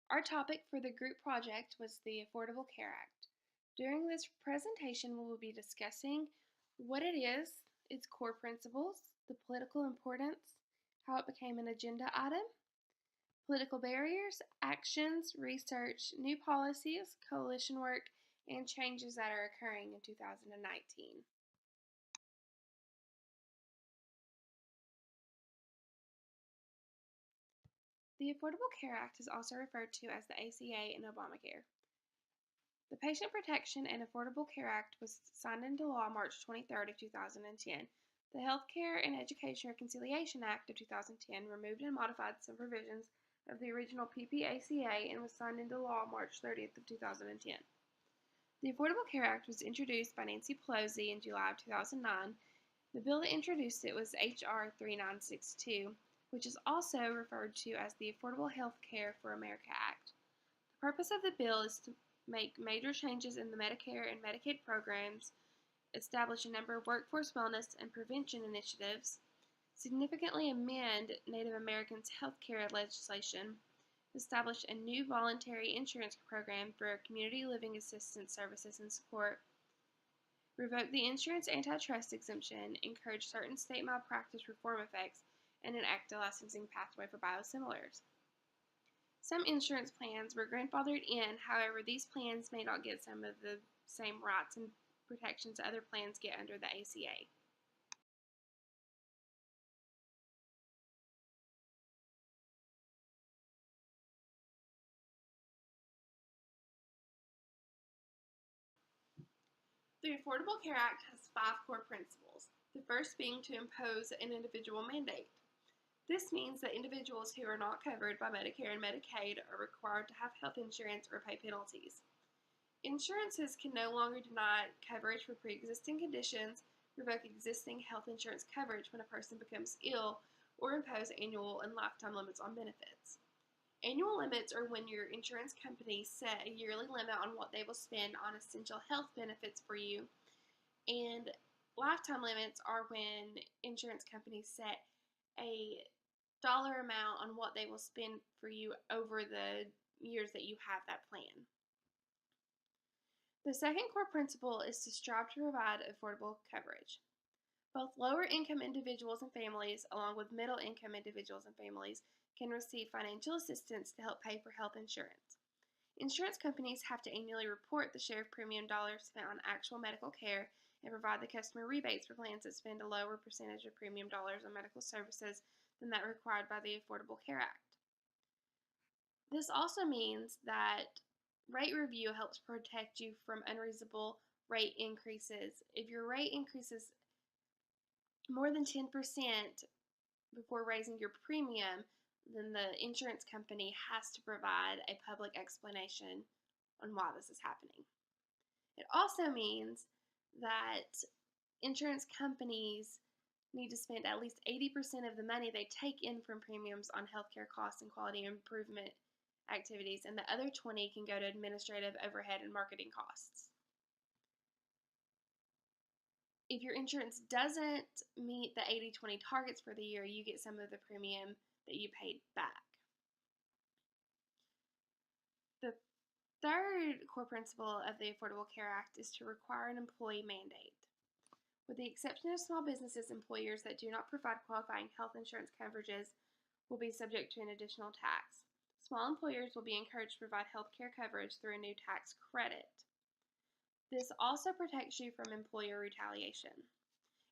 Our topic for the group project was the Affordable Care Act. During this presentation, we will be discussing what it is, its core principles, the political importance, how it became an agenda item, political barriers, actions, research, new policies, coalition work, and changes that are occurring in 2019. The Affordable Care Act is also referred to as the ACA and Obamacare. The Patient Protection and Affordable Care Act was signed into law March 23rd of 2010. The Healthcare and Education Reconciliation Act of 2010 removed and modified some provisions of the original PPACA and was signed into law March 30th of 2010. The Affordable Care Act was introduced by Nancy Pelosi in July of 2009. The bill that introduced it was H.R. 3962, which is also referred to as the Affordable Health Care for America Act. The purpose of the bill is to make major changes in the Medicare and Medicaid programs, establish a number of workforce wellness and prevention initiatives, significantly amend Native Americans' health care legislation, establish a new voluntary insurance program for community living assistance services and support, revoke the insurance antitrust exemption, encourage certain state malpractice reform effects, and enact a licensing pathway for biosimilars. Some insurance plans were grandfathered in, however, these plans may not get some of the same rights and protections other plans get under the ACA. The Affordable Care Act has 5 core principles, the first being to impose an individual mandate. This means that individuals who are not covered by Medicare and Medicaid are required to have health insurance or pay penalties. Insurances can no longer deny coverage for pre-existing conditions, revoke existing health insurance coverage when a person becomes ill, or impose annual and lifetime limits on benefits. Annual limits are when your insurance company set a yearly limit on what they will spend on essential health benefits for you, and lifetime limits are when insurance companies set a dollar amount on what they will spend for you over the years that you have that plan. The second core principle is to strive to provide affordable coverage. Both lower income individuals and families, along with middle income individuals and families, can receive financial assistance to help pay for health insurance. Insurance companies have to annually report the share of premium dollars spent on actual medical care and provide the customer rebates for plans that spend a lower percentage of premium dollars on medical services than that required by the Affordable Care Act. This also means that rate review helps protect you from unreasonable rate increases. If your rate increases more than 10% before raising your premium, then the insurance company has to provide a public explanation on why this is happening. It also means that insurance companies need to spend at least 80% of the money they take in from premiums on healthcare costs and quality improvement activities, and the other 20 can go to administrative overhead and marketing costs. If your insurance doesn't meet the 80-20 targets for the year, you get some of the premium that you paid back. The third core principle of the Affordable Care Act is to require an employee mandate. With the exception of small businesses, employers that do not provide qualifying health insurance coverages will be subject to an additional tax. Small employers will be encouraged to provide health care coverage through a new tax credit. This also protects you from employer retaliation.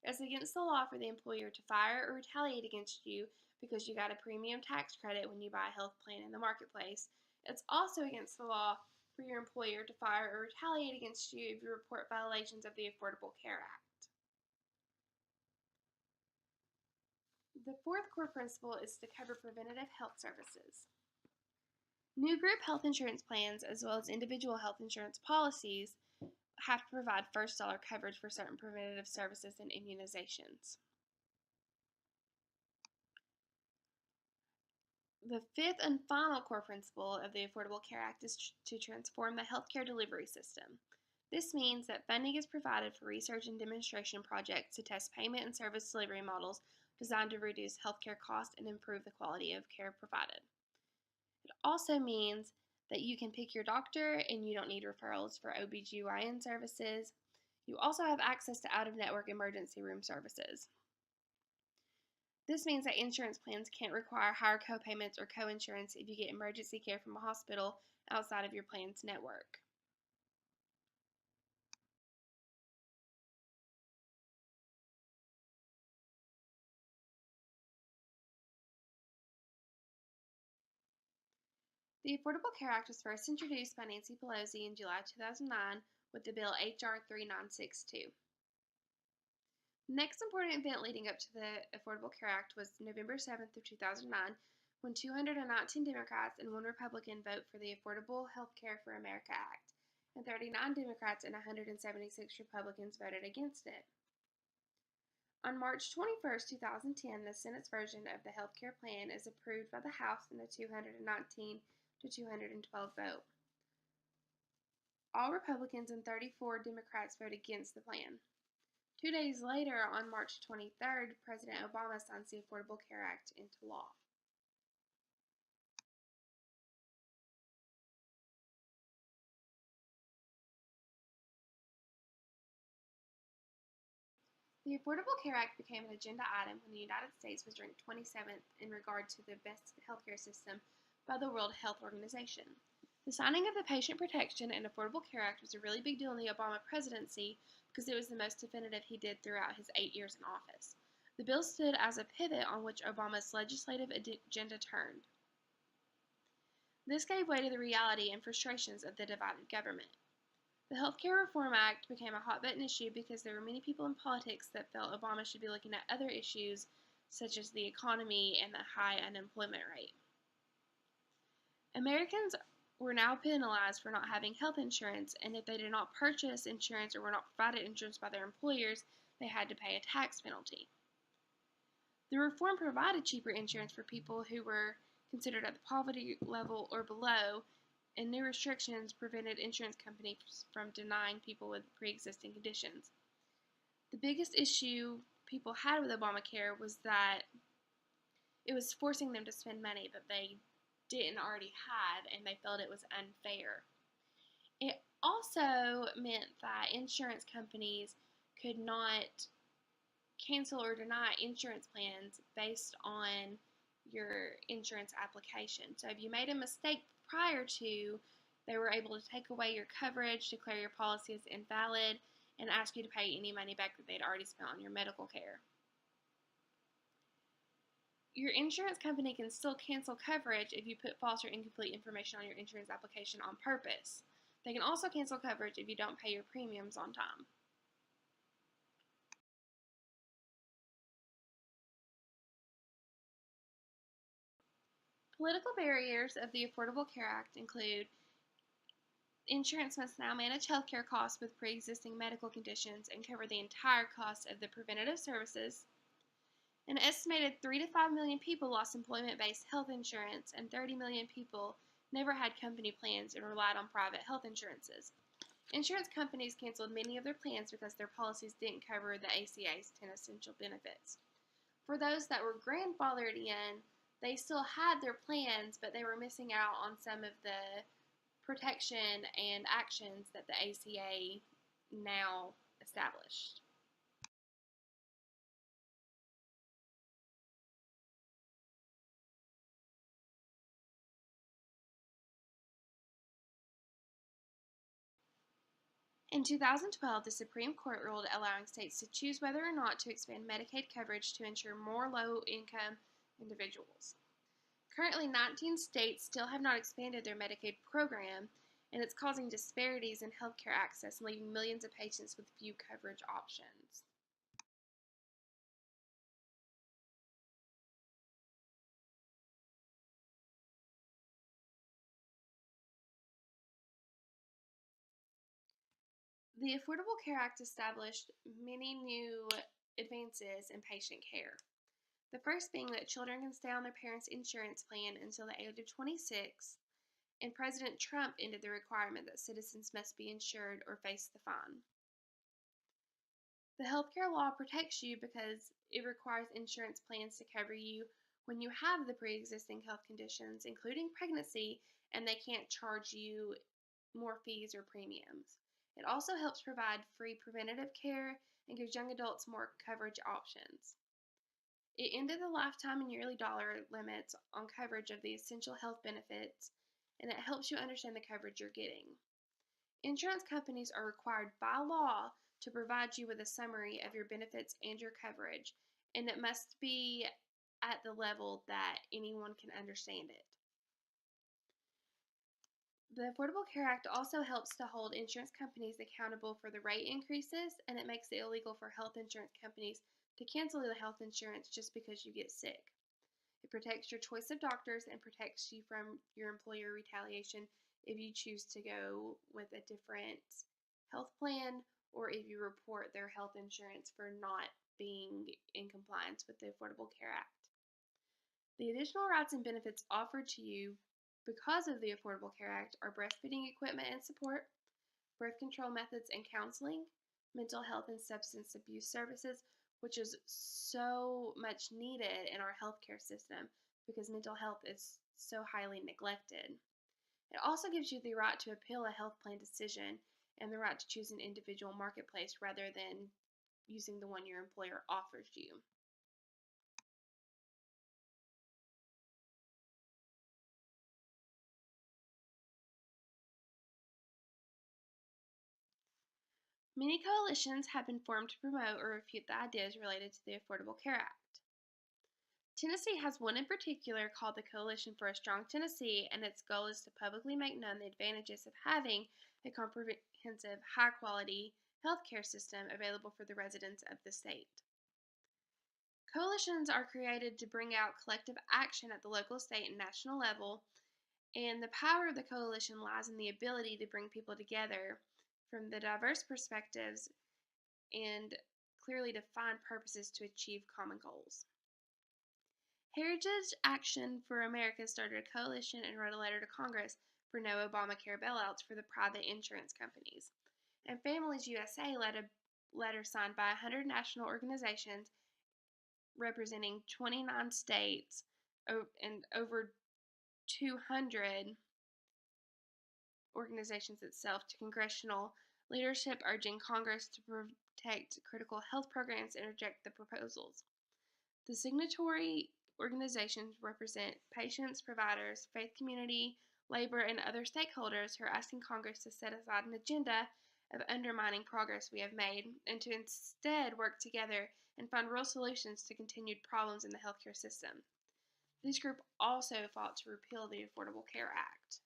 It's against the law for the employer to fire or retaliate against you because you got a premium tax credit when you buy a health plan in the marketplace. It's also against the law for your employer to fire or retaliate against you if you report violations of the Affordable Care Act. The fourth core principle is to cover preventative health services. New group health insurance plans, as well as individual health insurance policies, have to provide first dollar coverage for certain preventative services and immunizations. The fifth and final core principle of the Affordable Care Act is to transform the healthcare delivery system. This means that funding is provided for research and demonstration projects to test payment and service delivery models designed to reduce healthcare costs and improve the quality of care provided. It also means that you can pick your doctor and you don't need referrals for OBGYN services. You also have access to out-of-network emergency room services. This means that insurance plans can't require higher copayments or coinsurance if you get emergency care from a hospital outside of your plan's network. The Affordable Care Act was first introduced by Nancy Pelosi in July 2009 with the bill H.R. 3962. The next important event leading up to the Affordable Care Act was November 7th of 2009 when 219 Democrats and 1 Republican voted for the Affordable Health Care for America Act, and 39 Democrats and 176 Republicans voted against it. On March 21st, 2010, the Senate's version of the health care plan is approved by the House in a 219 to 212 vote. All Republicans and 34 Democrats vote against the plan. 2 days later, on March 23rd, President Obama signs the Affordable Care Act into law. The Affordable Care Act became an agenda item when the United States was ranked 27th in regard to the best healthcare system by the World Health Organization. The signing of the Patient Protection and Affordable Care Act was a really big deal in the Obama presidency because it was the most definitive he did throughout his 8 years in office. The bill stood as a pivot on which Obama's legislative agenda turned. This gave way to the reality and frustrations of the divided government. The Healthcare Reform Act became a hot-button issue because there were many people in politics that felt Obama should be looking at other issues such as the economy and the high unemployment rate. Americans were now penalized for not having health insurance, and if they did not purchase insurance or were not provided insurance by their employers, they had to pay a tax penalty. The reform provided cheaper insurance for people who were considered at the poverty level or below, and new restrictions prevented insurance companies from denying people with pre-existing conditions. The biggest issue people had with Obamacare was that it was forcing them to spend money that they didn't already have, and they felt it was unfair. It also meant that insurance companies could not cancel or deny insurance plans based on your insurance application. So if you made a mistake prior to, they were able to take away your coverage, declare your policy as invalid, and ask you to pay any money back that they'd already spent on your medical care. Your insurance company can still cancel coverage if you put false or incomplete information on your insurance application on purpose. They can also cancel coverage if you don't pay your premiums on time. Political barriers of the Affordable Care Act include insurance must now manage healthcare costs with pre-existing medical conditions and cover the entire cost of the preventative services. An estimated 3 to 5 million people lost employment-based health insurance, and 30 million people never had company plans and relied on private health insurances. Insurance companies canceled many of their plans because their policies didn't cover the ACA's 10 essential benefits. For those that were grandfathered in, they still had their plans, but they were missing out on some of the protection and actions that the ACA now established. In 2012, the Supreme Court ruled allowing states to choose whether or not to expand Medicaid coverage to ensure more low-income individuals. Currently, 19 states still have not expanded their Medicaid program, and it's causing disparities in healthcare access and leaving millions of patients with few coverage options. The Affordable Care Act established many new advances in patient care. The first being that children can stay on their parents' insurance plan until the age of 26, and President Trump ended the requirement that citizens must be insured or face the fine. The healthcare law protects you because it requires insurance plans to cover you when you have the pre-existing health conditions, including pregnancy, and they can't charge you more fees or premiums. It also helps provide free preventative care and gives young adults more coverage options. It ended the lifetime and yearly dollar limits on coverage of the essential health benefits, and it helps you understand the coverage you're getting. Insurance companies are required by law to provide you with a summary of your benefits and your coverage, and it must be at the level that anyone can understand it. The Affordable Care Act also helps to hold insurance companies accountable for the rate increases, and it makes it illegal for health insurance companies to cancel the health insurance just because you get sick. It protects your choice of doctors and protects you from your employer retaliation if you choose to go with a different health plan or if you report their health insurance for not being in compliance with the Affordable Care Act. The additional rights and benefits offered to you because of the Affordable Care Act are breastfeeding equipment and support, birth control methods and counseling, mental health and substance abuse services, which is so much needed in our healthcare system because mental health is so highly neglected. It also gives you the right to appeal a health plan decision and the right to choose an individual marketplace rather than using the one your employer offers you. Many coalitions have been formed to promote or refute the ideas related to the Affordable Care Act. Tennessee has one in particular called the Coalition for a Strong Tennessee, and its goal is to publicly make known the advantages of having a comprehensive, high-quality healthcare system available for the residents of the state. Coalitions are created to bring out collective action at the local, state, and national level, and the power of the coalition lies in the ability to bring people together from the diverse perspectives and clearly define purposes to achieve common goals. Heritage Action for America started a coalition and wrote a letter to Congress for no Obamacare bailouts for the private insurance companies. And Families USA led a letter signed by 100 national organizations representing 29 states and over 200 organizations itself to congressional leadership urging Congress to protect critical health programs and reject the proposals. The signatory organizations represent patients, providers, faith community, labor, and other stakeholders who are asking Congress to set aside an agenda of undermining progress we have made and to instead work together and find real solutions to continued problems in the healthcare system. This group also fought to repeal the Affordable Care Act.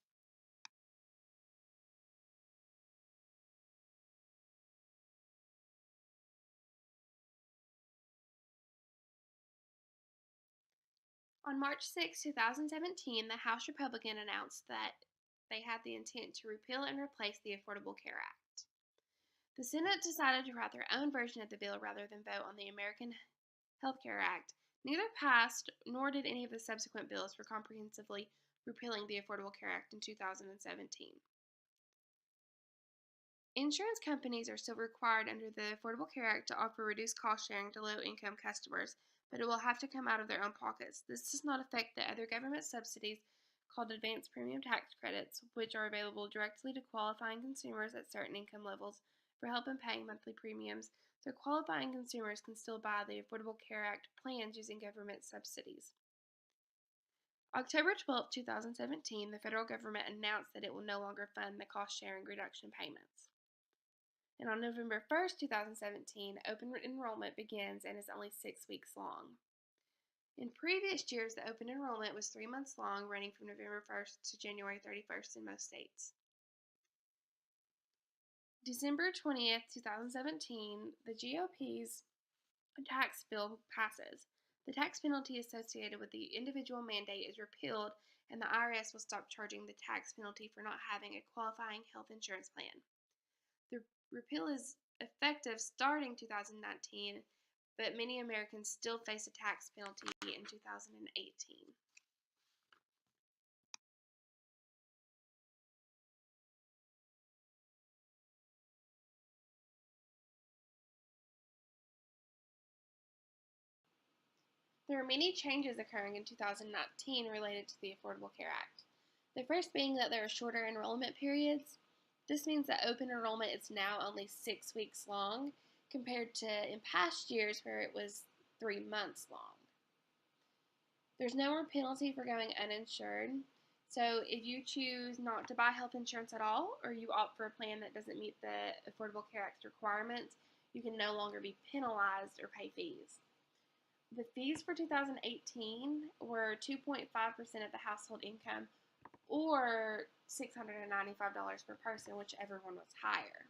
On March 6, 2017, the House Republican announced that they had the intent to repeal and replace the Affordable Care Act. The Senate decided to write their own version of the bill rather than vote on the American Health Care Act. Neither passed, nor did any of the subsequent bills for comprehensively repealing the Affordable Care Act in 2017. Insurance companies are still required under the Affordable Care Act to offer reduced cost sharing to low-income customers, but it will have to come out of their own pockets. This does not affect the other government subsidies called advanced premium tax credits, which are available directly to qualifying consumers at certain income levels for help in paying monthly premiums, so qualifying consumers can still buy the Affordable Care Act plans using government subsidies. October 12, 2017, the federal government announced that it will no longer fund the cost-sharing reduction payments. And on November 1st, 2017, open enrollment begins and is only 6 weeks long. In previous years, the open enrollment was 3 months long, running from November 1st to January 31st in most states. December 20th, 2017, the GOP's tax bill passes. The tax penalty associated with the individual mandate is repealed, and the IRS will stop charging the tax penalty for not having a qualifying health insurance plan. The repeal is effective starting 2019, but many Americans still face a tax penalty in 2018. There are many changes occurring in 2019 related to the Affordable Care Act. The first being that there are shorter enrollment periods. This means that open enrollment is now only 6 weeks long, compared to in past years where it was 3 months long. There's no more penalty for going uninsured. So if you choose not to buy health insurance at all, or you opt for a plan that doesn't meet the Affordable Care Act requirements, you can no longer be penalized or pay fees. The fees for 2018 were 2.5% of the household income, or $695 per person, whichever one was higher.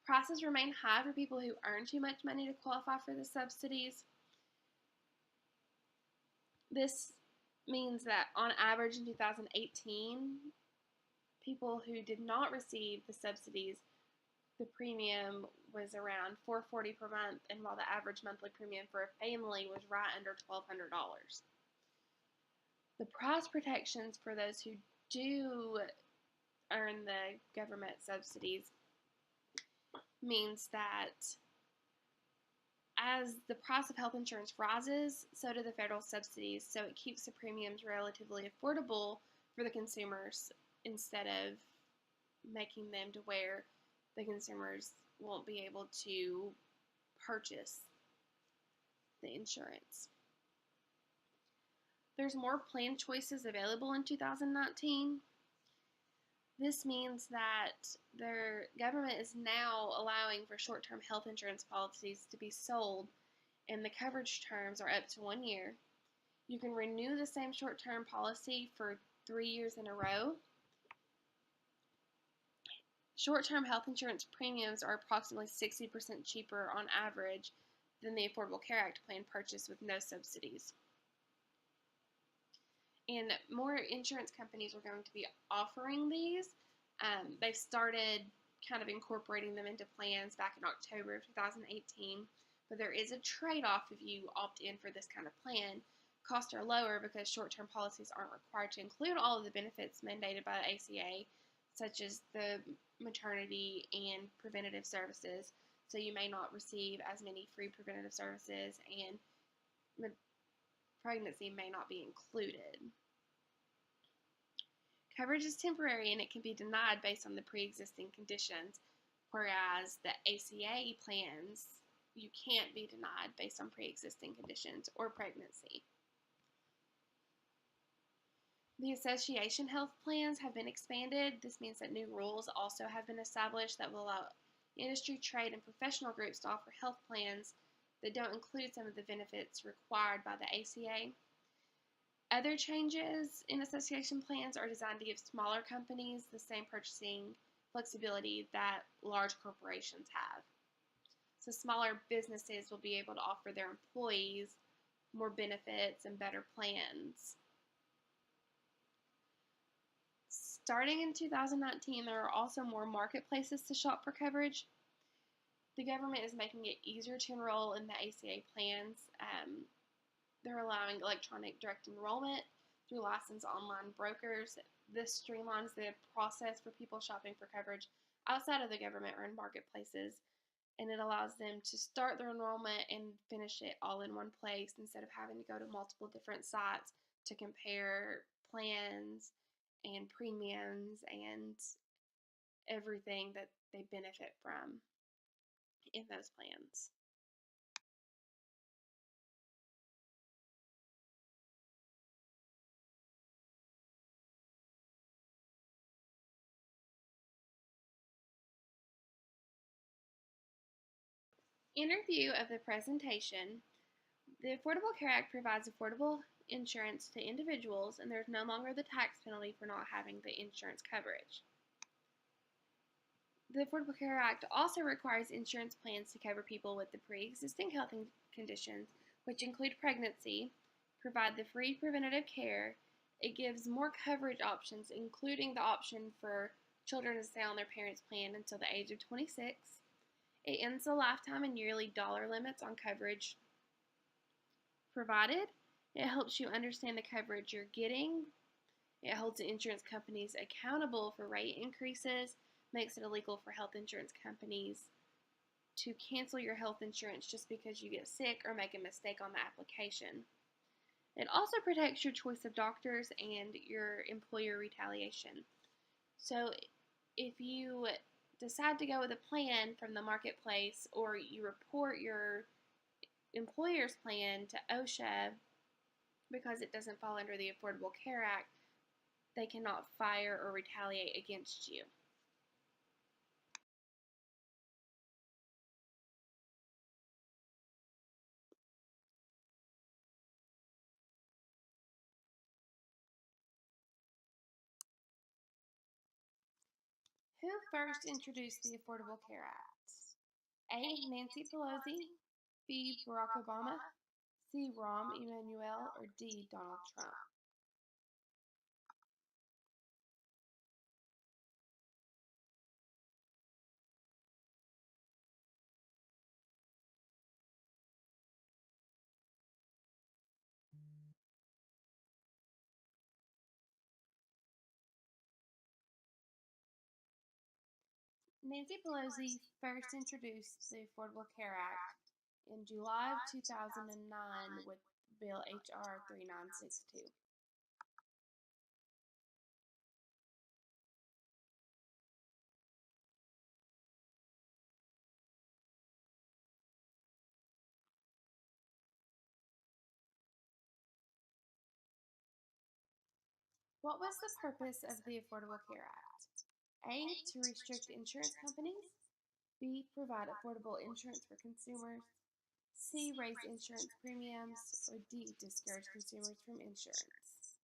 Prices remain high for people who earn too much money to qualify for the subsidies. This means that on average in 2018, people who did not receive the subsidies, the premium was around $440 per month, and while the average monthly premium for a family was right under $1,200. The price protections for those who do earn the government subsidies means that as the price of health insurance rises, so do the federal subsidies, so it keeps the premiums relatively affordable for the consumers instead of making them to where the consumers won't be able to purchase the insurance. There's more plan choices available in 2019. This means that their government is now allowing for short-term health insurance policies to be sold, and the coverage terms are up to 1 year. You can renew the same short-term policy for 3 years in a row. Short-term health insurance premiums are approximately 60% cheaper on average than the Affordable Care Act plan purchased with no subsidies. And more insurance companies are going to be offering these. They've started kind of incorporating them into plans back in October of 2018. But there is a trade-off if you opt in for this kind of plan. Costs are lower because short-term policies aren't required to include all of the benefits mandated by the ACA, such as the maternity and preventative services. So you may not receive as many free preventative services, and pregnancy may not be included. Coverage is temporary and it can be denied based on the pre-existing conditions, whereas the ACA plans, you can't be denied based on pre-existing conditions or pregnancy. The association health plans have been expanded. This means that new rules also have been established that will allow industry, trade, and professional groups to offer health plans that don't include some of the benefits required by the ACA. Other changes in association plans are designed to give smaller companies the same purchasing flexibility that large corporations have. So smaller businesses will be able to offer their employees more benefits and better plans. Starting in 2019, there are also more marketplaces to shop for coverage. The government is making it easier to enroll in the ACA plans. They're allowing electronic direct enrollment through licensed online brokers. This streamlines the process for people shopping for coverage outside of the government-run marketplaces, and it allows them to start their enrollment and finish it all in one place instead of having to go to multiple different sites to compare plans and premiums and everything that they benefit from in those plans. In review of the presentation, the Affordable Care Act provides affordable insurance to individuals, and there's no longer the tax penalty for not having the insurance coverage. The Affordable Care Act also requires insurance plans to cover people with the pre-existing health conditions, which include pregnancy, provide the free preventative care. It gives more coverage options, including the option for children to stay on their parents' plan until the age of 26. It ends the lifetime and yearly dollar limits on coverage provided. It helps you understand the coverage you're getting. It holds the insurance companies accountable for rate increases, makes it illegal for health insurance companies to cancel your health insurance just because you get sick or make a mistake on the application. It also protects your choice of doctors and your employer retaliation. So if you decide to go with a plan from the marketplace or you report your employer's plan to OSHA because it doesn't fall under the Affordable Care Act, they cannot fire or retaliate against you. Who first introduced the Affordable Care Act? A. Nancy Pelosi, B. Barack Obama, C. Rahm Emanuel, or D. Donald Trump? Nancy Pelosi first introduced the Affordable Care Act in July of 2009 with Bill H.R. 3962. What was the purpose of the Affordable Care Act? A. To restrict insurance companies. B. Provide affordable insurance for consumers. C. Raise insurance premiums. Or D. Discourage consumers from insurance.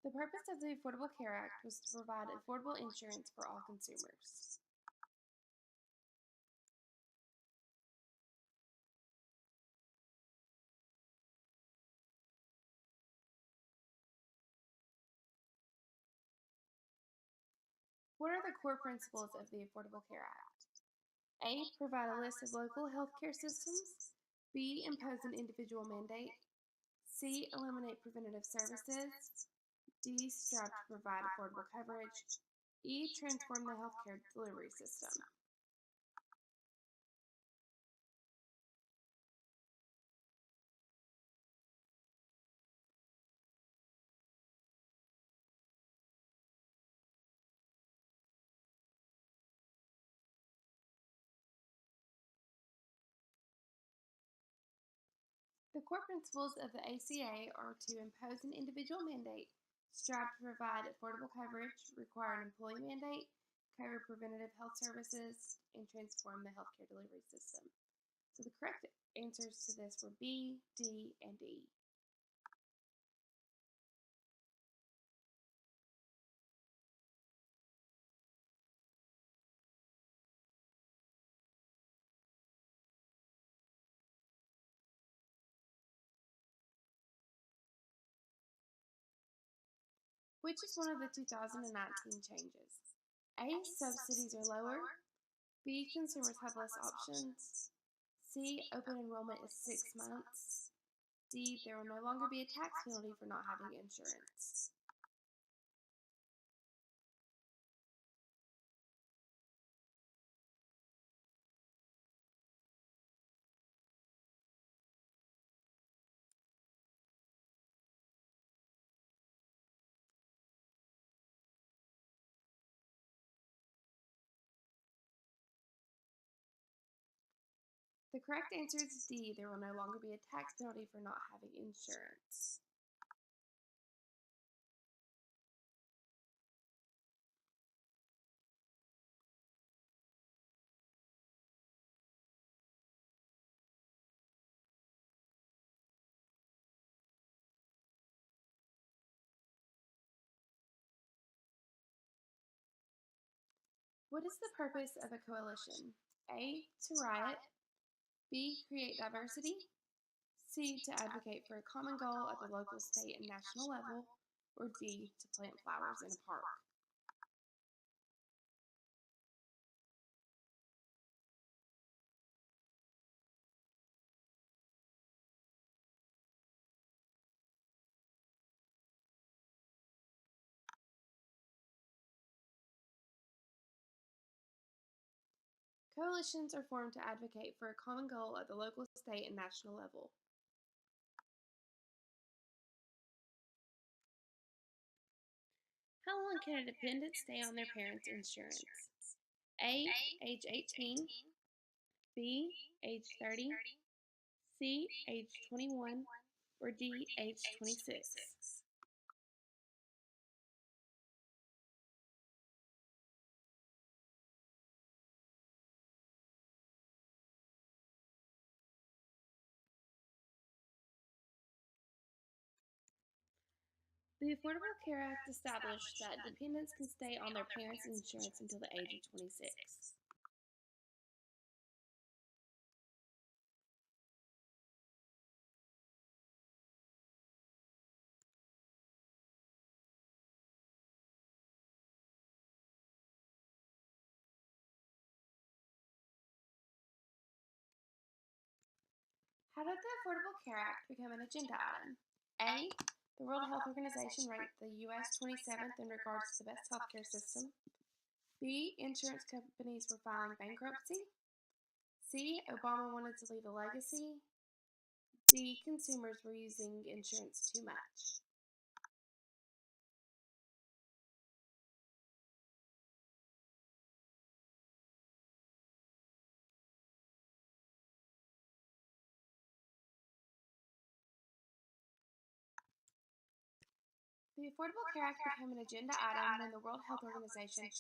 The purpose of the Affordable Care Act was to provide affordable insurance for all consumers. What are the core principles of the Affordable Care Act? A. Provide a list of local healthcare systems. B. Impose an individual mandate. C. Eliminate preventative services. D. Strive to provide affordable coverage. E. Transform the healthcare delivery system. The core principles of the ACA are to impose an individual mandate, strive to provide affordable coverage, require an employee mandate, cover preventative health services, and transform the healthcare delivery system. So the correct answers to this were B, D, and E. Which is one of the 2019 changes? A. Subsidies are lower. B. Consumers have less options. C. Open enrollment is 6 months. D. There will no longer be a tax penalty for not having insurance. The correct answer is D. There will no longer be a tax penalty for not having insurance. What is the purpose of a coalition? A. To riot. B. Create diversity. C. To advocate for a common goal at the local, state, and national level. Or D. To plant flowers in a park. Coalitions are formed to advocate for a common goal at the local, state, and national level. How long can a dependent stay on their parents' insurance? A. Age 18. B. Age 30. C. Age 21. Or D. Age 26. The Affordable Care Act established that dependents can stay on their parents' insurance until the age of 26. How did the Affordable Care Act become an agenda item? A. The World Health Organization ranked the U.S. 27th in regards to the best healthcare system. B. Insurance companies were filing bankruptcy. C. Obama wanted to leave a legacy. D. Consumers were using insurance too much. The Affordable Care Act became an agenda item when the World Health Organization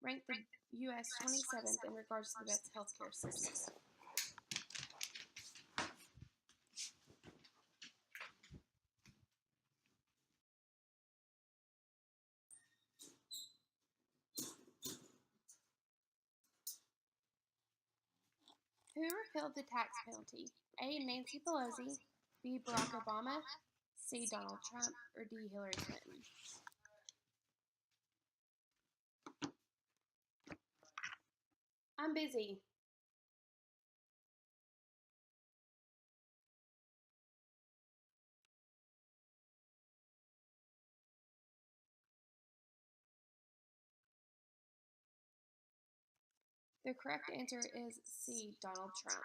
ranked the U.S. 27th in regards to the best healthcare system. Who repealed the tax penalty? A. Nancy Pelosi. B. Barack Obama. C. Donald Trump. Or D. Hillary Clinton. I'm busy. The correct answer is C. Donald Trump.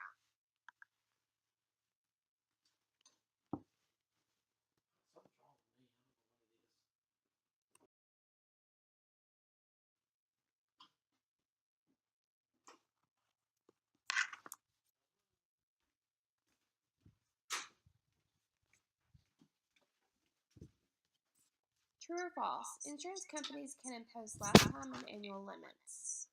True or false? Insurance companies can impose lifetime and annual limits.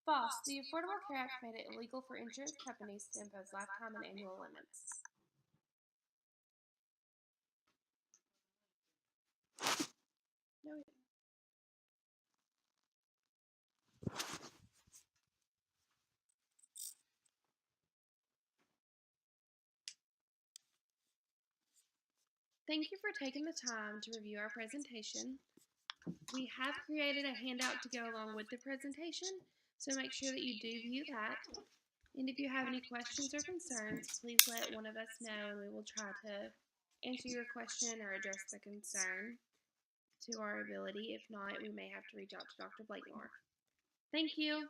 False. The Affordable Care Act made it illegal for insurance companies to impose lifetime and annual limits. No, we didn't. Thank you for taking the time to review our presentation. We have created a handout to go along with the presentation, so make sure that you do view that. And if you have any questions or concerns, please let one of us know and we will try to answer your question or address the concern to our ability. If not, we may have to reach out to Dr. Blakemore. Thank you.